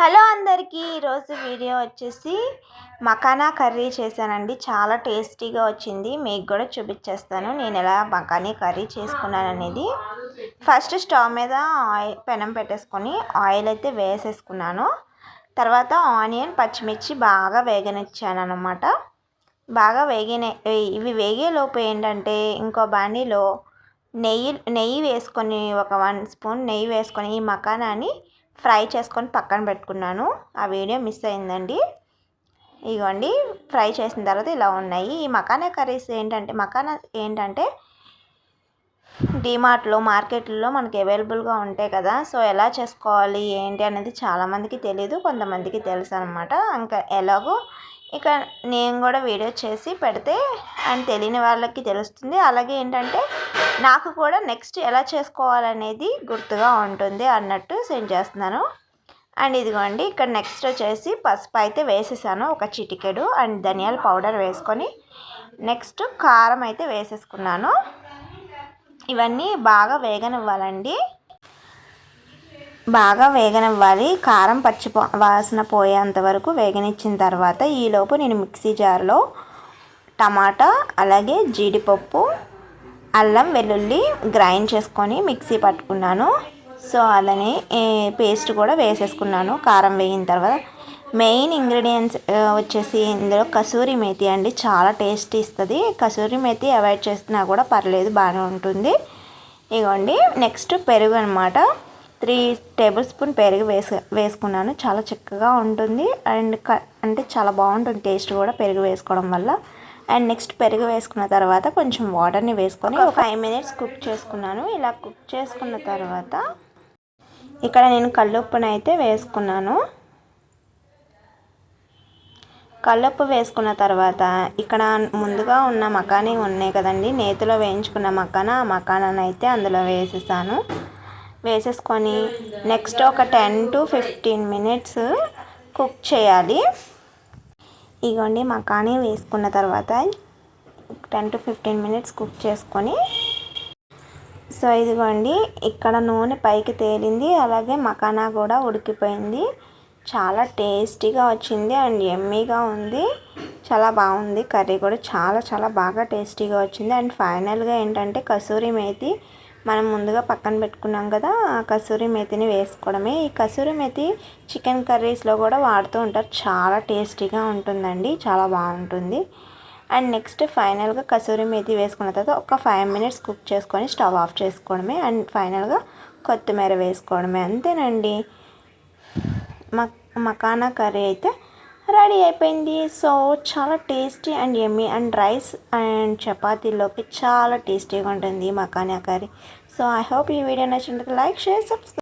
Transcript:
Hello అందరికీ, ఈరోజు video వచ్చేసి మకానా కర్రీ చేశానండి. చాలా టేస్టీగా వచ్చింది. మీకు కూడా చూపించేస్తాను నేను ఎలా మకానీ కర్రీ చేసుకున్నాను అనేది. ఫస్ట్ స్టవ్ మీద పెనం పెట్టేసుకొని ఆయిల్ అయితే వేసేసుకున్నాను. తర్వాత ఆనియన్ పచ్చిమిర్చి బాగా వేగనిచ్చాను అనమాట. బాగా ఇవి వేగేలోపు ఏంటంటే ఇంకో బాండీలో నెయ్యి వేసుకొని ఒక 1 స్పూన్ నెయ్యి వేసుకొని ఈ మకానాని ఫ్రై చేసుకొని పక్కన పెట్టుకున్నాను. ఆ వీడియో మిస్ అయిందండి. ఇగోండి, ఫ్రై చేసిన తర్వాత ఇలా ఉన్నాయి. ఈ మకానా కర్రీస్ ఏంటంటే డీమార్ట్లో మార్కెట్లో మనకి అవైలబుల్గా ఉంటాయి కదా. సో ఎలా చేసుకోవాలి ఏంటి అనేది చాలామందికి తెలియదు, కొంతమందికి తెలుసు అనమాట. ఇంకా ఎలాగో ఇక నేను కూడా వీడియో చేసి పెడితే అండ్ తెలియని వాళ్ళకి తెలుస్తుంది. అలాగే ఏంటంటే నాకు కూడా నెక్స్ట్ ఎలా చేసుకోవాలనేది గుర్తుగా ఉంటుంది అన్నట్టు సెండ్ చేస్తున్నాను. అండ్ ఇదిగోండి, ఇక్కడ నెక్స్ట్ వచ్చేసి పసుపు అయితే వేసేసాను, ఒక చిటికెడు. అండ్ ధనియాల పౌడర్ వేసుకొని నెక్స్ట్ కారం అయితే వేసేసుకున్నాను. ఇవన్నీ బాగా వేగనివ్వాలండి. బాగా వేగనివ్వాలి. కారం వాసన పోయేంత వరకు వేగనిచ్చిన తర్వాత ఈలోపు నేను మిక్సీ జార్లో టమాటా, అలాగే జీడిపప్పు, అల్లం వెల్లుల్లి గ్రైండ్ చేసుకొని మిక్సీ పట్టుకున్నాను. సో అలానే పేస్ట్ కూడా వేసేసుకున్నాను కారం వేగిన తర్వాత. మెయిన్ ఇంగ్రీడియంట్స్ వచ్చేసి ఇందులో కసూరి మేతి అండి, చాలా టేస్ట్ ఇస్తుంది. కసూరి మేతి అవాయిడ్ చేసినా కూడా పర్లేదు, బాగానే ఉంటుంది. ఇగోండి, నెక్స్ట్ పెరుగు అనమాట. 3 టేబుల్ స్పూన్ పెరుగు వేసుకున్నాను. చాలా చిక్కగా ఉంటుంది అండ్ అంటే చాలా బాగుంటుంది టేస్ట్ కూడా పెరుగు వేసుకోవడం వల్ల. అండ్ నెక్స్ట్ పెరుగు వేసుకున్న తర్వాత కొంచెం వాటర్ని వేసుకొని ఒక 5 మినిట్స్ కుక్ చేసుకున్నాను. ఇలా కుక్ చేసుకున్న తర్వాత ఇక్కడ నేను కల్లుప్పును అయితే వేసుకున్నాను. కల్లుప్పు వేసుకున్న తర్వాత ఇక్కడ ముందుగా ఉన్న మకానీ ఉన్నాయి కదండి, నేతిలో వేయించుకున్న ఆ మకానాన్ని అయితే అందులో వేసేసుకొని నెక్స్ట్ ఒక 10 to 15 మినిట్స్ కుక్ చేయాలి. ఇగోండి, మకానీ వేసుకున్న తర్వాత 10 to 15 మినిట్స్ కుక్ చేసుకొని, సో ఇదిగోండి ఇక్కడ నూనె పైకి తేలింది, అలాగే మకానా కూడా ఉడికిపోయింది. చాలా టేస్టీగా వచ్చింది అండ్ యమ్మీగా ఉంది. చాలా బాగుంది కర్రీ కూడా, చాలా చాలా బాగా టేస్టీగా వచ్చింది. అండ్ ఫైనల్గా ఏంటంటే కసూరి మేతి మనం ముందుగా పక్కన పెట్టుకున్నాం కదా, ఆ కసూరి మేతిని వేసుకోవడమే. ఈ కసూరి మేతి చికెన్ కర్రీస్లో కూడా వాడుతూ ఉంటారు. చాలా టేస్టీగా ఉంటుందండి, చాలా బాగుంటుంది. అండ్ నెక్స్ట్ ఫైనల్గా కసూరి మేతి వేసుకున్న తర్వాత ఒక 5 మినిట్స్ కుక్ చేసుకొని స్టవ్ ఆఫ్ చేసుకోవడమే. అండ్ ఫైనల్గా కొత్తిమీర వేసుకోవడమే, అంతేనండి. మకానా కర్రీ అయితే రెడీ అయిపోయింది. సో చాలా tasty and yummy and rice and చపాతీలోకి చాలా టేస్టీగా ఉంటుంది makhana curry. So I hope ఈ వీడియో నచ్చినట్లయితే లైక్, షేర్, సబ్స్క్రైబ్.